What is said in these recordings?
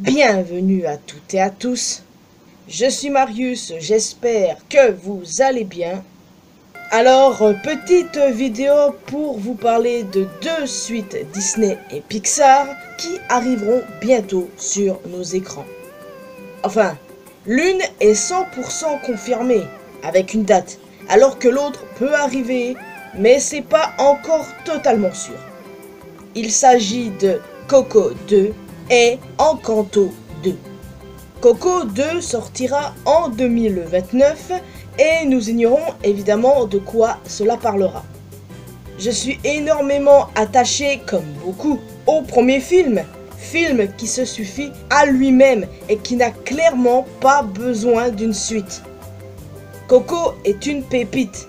Bienvenue à toutes et à tous. Je suis Marius, j'espère que vous allez bien. Alors, petite vidéo pour vous parler de deux suites Disney et Pixar qui arriveront bientôt sur nos écrans. Enfin, l'une est 100% confirmée avec une date, alors que l'autre peut arriver, mais c'est pas encore totalement sûr. Il s'agit de Coco 2 et Encanto 2. Coco 2 sortira en 2029 et nous ignorons évidemment de quoi cela parlera. Je suis énormément attaché, comme beaucoup, au premier film qui se suffit à lui-même et qui n'a clairement pas besoin d'une suite. Coco est une pépite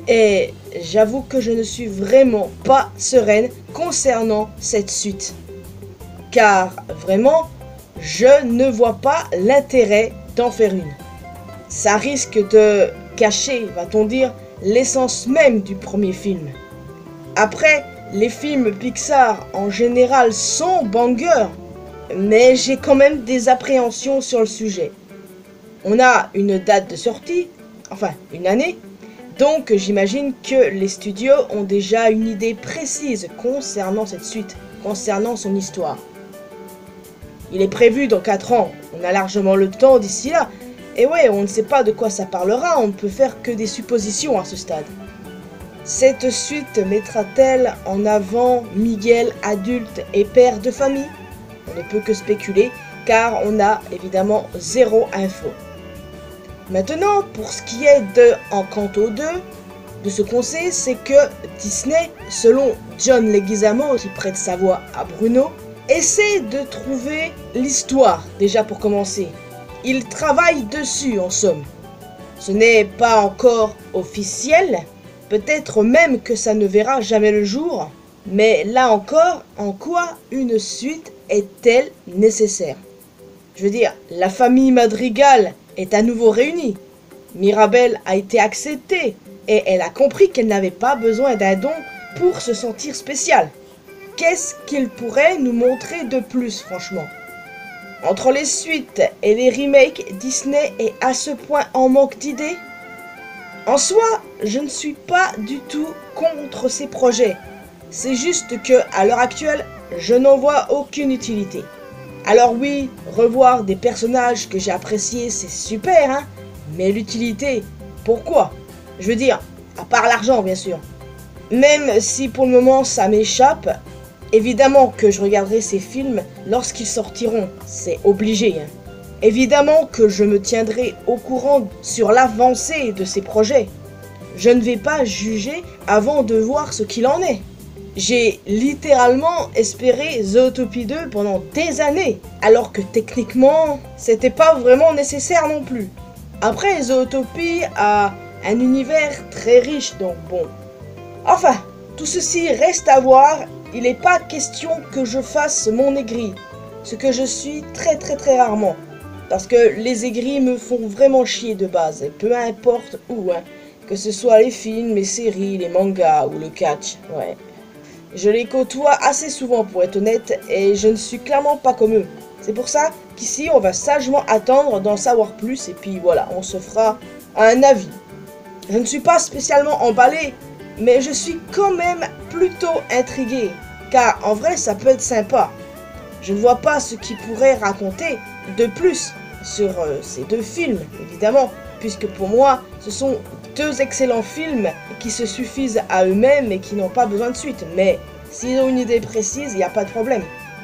et j'avoue que je ne suis vraiment pas sereine concernant cette suite. Car vraiment, je ne vois pas l'intérêt d'en faire une. Ça risque de cacher, va-t-on dire, l'essence même du premier film. Après, les films Pixar en général sont bangers, mais j'ai quand même des appréhensions sur le sujet. On a une date de sortie, enfin une année, donc j'imagine que les studios ont déjà une idée précise concernant cette suite, concernant son histoire. Il est prévu dans 4 ans, on a largement le temps d'ici là, et ouais, on ne sait pas de quoi ça parlera, on ne peut faire que des suppositions à ce stade. Cette suite mettra-t-elle en avant Miguel adulte et père de famille? On ne peut que spéculer, car on a évidemment zéro info. Maintenant, pour ce qui est de Encanto 2, de ce qu'on sait, c'est que Disney, selon John Leguizamo qui prête sa voix à Bruno, essaie de trouver l'histoire, déjà pour commencer. Il travaille dessus en somme. Ce n'est pas encore officiel, peut-être même que ça ne verra jamais le jour, mais là encore, en quoi une suite est-elle nécessaire? Je veux dire, la famille Madrigal est à nouveau réunie. Mirabel a été acceptée et elle a compris qu'elle n'avait pas besoin d'un don pour se sentir spéciale. Qu'est-ce qu'il pourrait nous montrer de plus, franchement? Entre les suites et les remakes, Disney est à ce point en manque d'idées? En soi, je ne suis pas du tout contre ces projets. C'est juste que, à l'heure actuelle, je n'en vois aucune utilité. Alors oui, revoir des personnages que j'ai appréciés, c'est super, hein? Mais l'utilité, pourquoi? Je veux dire, à part l'argent, bien sûr. Même si pour le moment ça m'échappe, évidemment que je regarderai ces films lorsqu'ils sortiront, c'est obligé. Hein. Évidemment que je me tiendrai au courant sur l'avancée de ces projets. Je ne vais pas juger avant de voir ce qu'il en est. J'ai littéralement espéré Zootopie 2 pendant des années, alors que techniquement, c'était pas vraiment nécessaire non plus. Après, Zootopie a un univers très riche, donc bon. Enfin, tout ceci reste à voir. Il n'est pas question que je fasse mon aigri, ce que je suis très rarement. Parce que les aigris me font vraiment chier de base, et peu importe où, hein. Que ce soit les films, les séries, les mangas ou le catch, ouais. Je les côtoie assez souvent pour être honnête, et je ne suis clairement pas comme eux. C'est pour ça qu'ici on va sagement attendre d'en savoir plus, et puis voilà, on se fera un avis. Je ne suis pas spécialement emballé, mais je suis quand même plutôt intrigué, car en vrai ça peut être sympa. Je ne vois pas ce qu'ils pourraient raconter de plus sur ces deux films, évidemment, puisque pour moi ce sont deux excellents films qui se suffisent à eux-mêmes et qui n'ont pas besoin de suite. Mais s'ils ont une idée précise, il n'y a pas de problème.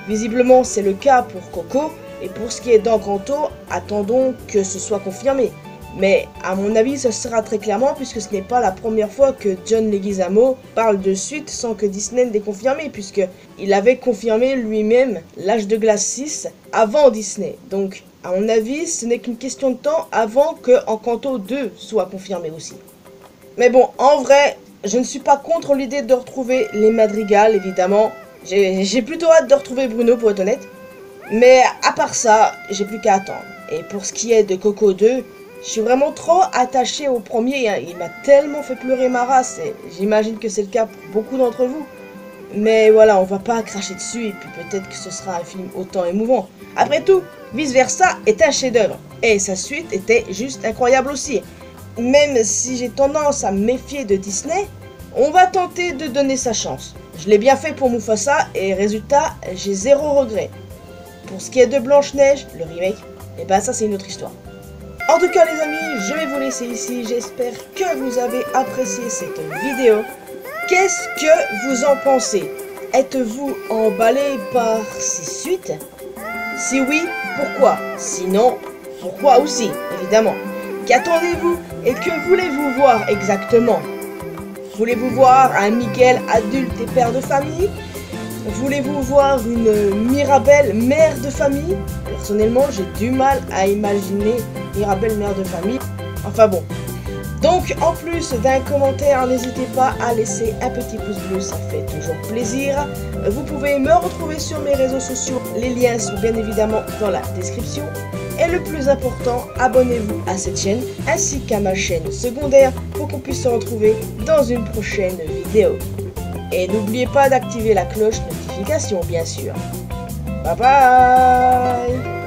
Visiblement c'est le cas pour Coco, et pour ce qui est d'Encanto, attendons que ce soit confirmé. Mais à mon avis, ce sera très clairement, puisque ce n'est pas la première fois que John Leguizamo parle de suite sans que Disney ne l'ait confirmé, puisqu'il avait confirmé lui-même L'Âge de Glace 6 avant Disney. Donc, à mon avis, ce n'est qu'une question de temps avant que Encanto 2 soit confirmé aussi. Mais bon, en vrai, je ne suis pas contre l'idée de retrouver les Madrigal, évidemment. J'ai plutôt hâte de retrouver Bruno, pour être honnête. Mais à part ça, j'ai plus qu'à attendre. Et pour ce qui est de Coco 2, je suis vraiment trop attaché au premier, hein. Il m'a tellement fait pleurer ma race, et j'imagine que c'est le cas pour beaucoup d'entre vous. Mais voilà, on va pas cracher dessus et puis peut-être que ce sera un film autant émouvant. Après tout, Vice Versa est un chef-d'œuvre et sa suite était juste incroyable aussi. Même si j'ai tendance à me méfier de Disney, on va tenter de donner sa chance. Je l'ai bien fait pour Mufasa et résultat, j'ai zéro regret. Pour ce qui est de Blanche-Neige, le remake, et ben ça c'est une autre histoire. En tout cas les amis, je vais vous laisser ici, j'espère que vous avez apprécié cette vidéo. Qu'est-ce que vous en pensez? Êtes-vous emballé par ces suites? Si oui, pourquoi? Sinon, pourquoi aussi, évidemment. Qu'attendez-vous et que voulez-vous voir exactement? Voulez-vous voir un Miguel adulte et père de famille? Voulez-vous voir une Mirabelle mère de famille? Personnellement, j'ai du mal à imaginer Mirabelle mère de famille. Enfin bon. Donc, en plus d'un commentaire, n'hésitez pas à laisser un petit pouce bleu, ça fait toujours plaisir. Vous pouvez me retrouver sur mes réseaux sociaux, les liens sont bien évidemment dans la description. Et le plus important, abonnez-vous à cette chaîne ainsi qu'à ma chaîne secondaire pour qu'on puisse se retrouver dans une prochaine vidéo. Et n'oubliez pas d'activer la cloche notification bien sûr. Bye bye.